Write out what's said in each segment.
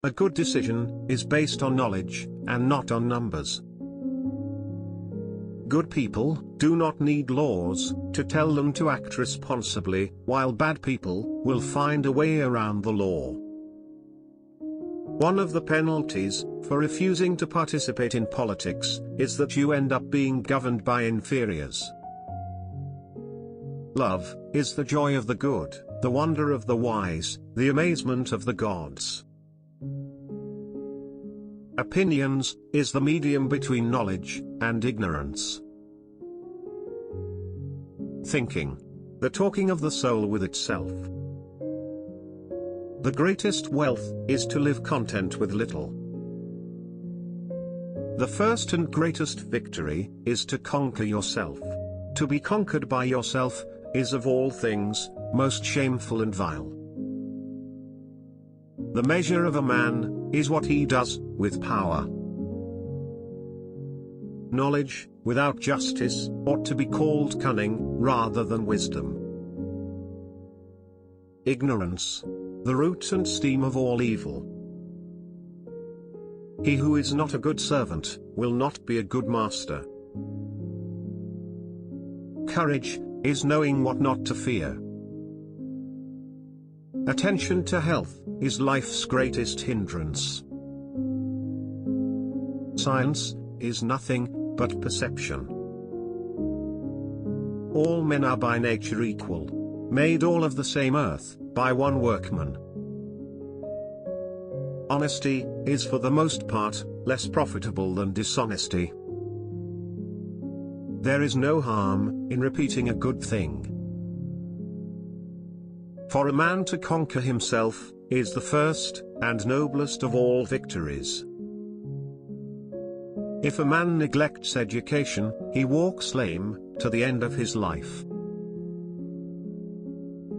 A good decision is based on knowledge, and not on numbers. Good people do not need laws to tell them to act responsibly, while bad people will find a way around the law. One of the penalties for refusing to participate in politics is that you end up being governed by inferiors. Love is the joy of the good, the wonder of the wise, the amazement of the gods. Opinions is the medium between knowledge and ignorance. Thinking, the talking of the soul with itself. The greatest wealth is to live content with little. The first and greatest victory is to conquer yourself. To be conquered by yourself is of all things most shameful and vile. The measure of a man is what he does with power. Knowledge without justice ought to be called cunning rather than wisdom. Ignorance, the root and stem of all evil. He who is not a good servant will not be a good master. Courage is knowing what not to fear. Attention to health is life's greatest hindrance. Science is nothing but perception. All men are by nature equal, made all of the same earth, by one workman. Honesty is for the most part less profitable than dishonesty. There is no harm in repeating a good thing. For a man to conquer himself is the first and noblest of all victories. If a man neglects education, he walks lame to the end of his life.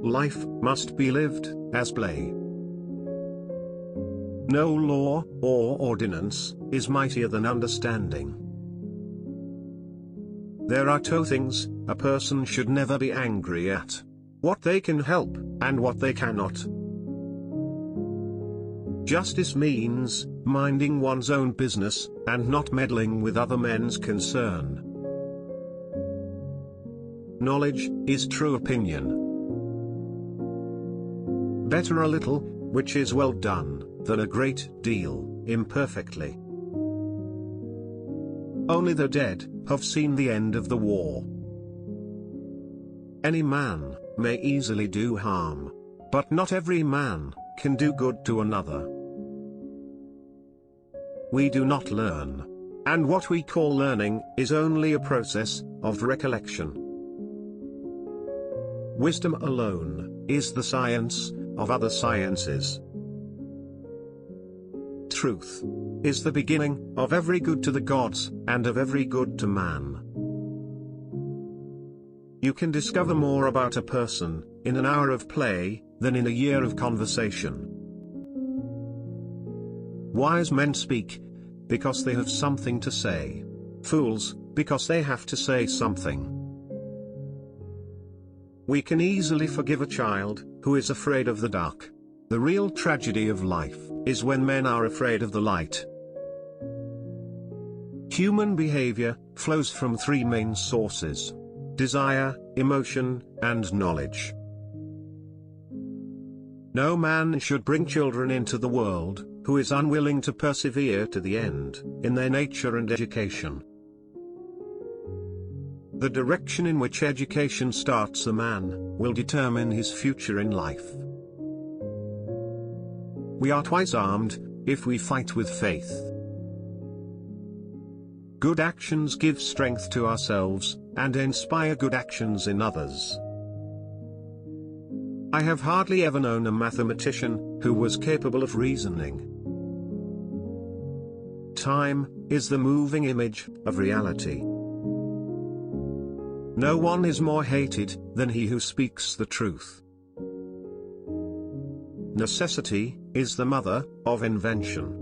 Life must be lived as play. No law or ordinance is mightier than understanding. There are two things a person should never be angry at: what they can help, and what they cannot. Justice means minding one's own business, and not meddling with other men's concern. Knowledge is true opinion. Better a little, which is well done, than a great deal, imperfectly. Only the dead have seen the end of the war. Any man may easily do harm, but not every man can do good to another. We do not learn, and what we call learning is only a process of recollection. Wisdom alone is the science of other sciences. Truth is the beginning of every good to the gods, and of every good to man. You can discover more about a person in an hour of play than in a year of conversation. Wise men speak because they have something to say. Fools, because they have to say something. We can easily forgive a child who is afraid of the dark. The real tragedy of life is when men are afraid of the light. Human behavior flows from three main sources: desire, emotion, and knowledge. No man should bring children into the world who is unwilling to persevere to the end in their nature and education. The direction in which education starts a man will determine his future in life. We are twice armed if we fight with faith. Good actions give strength to ourselves and inspire good actions in others. I have hardly ever known a mathematician who was capable of reasoning. Time is the moving image of reality. No one is more hated than he who speaks the truth. Necessity is the mother of invention.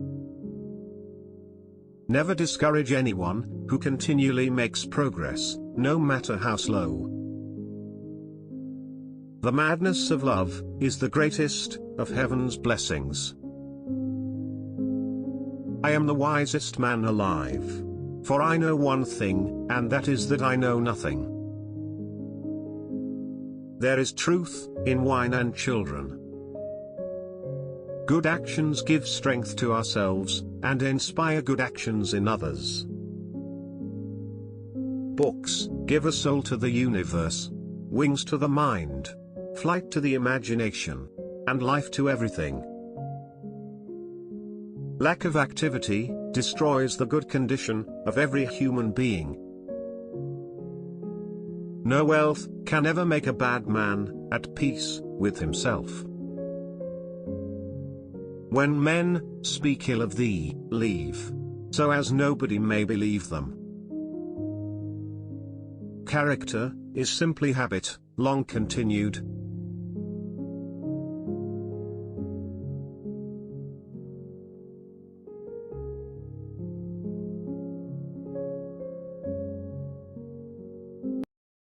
Never discourage anyone who continually makes progress, no matter how slow. The madness of love is the greatest of heaven's blessings. I am the wisest man alive. For I know one thing, and that is that I know nothing. There is truth in wine and children. Good actions give strength to ourselves, and inspire good actions in others. Books give a soul to the universe, wings to the mind, flight to the imagination, and life to everything. Lack of activity destroys the good condition of every human being. No wealth can ever make a bad man at peace with himself. When men speak ill of thee, leave, so as nobody may believe them. Character is simply habit, long continued,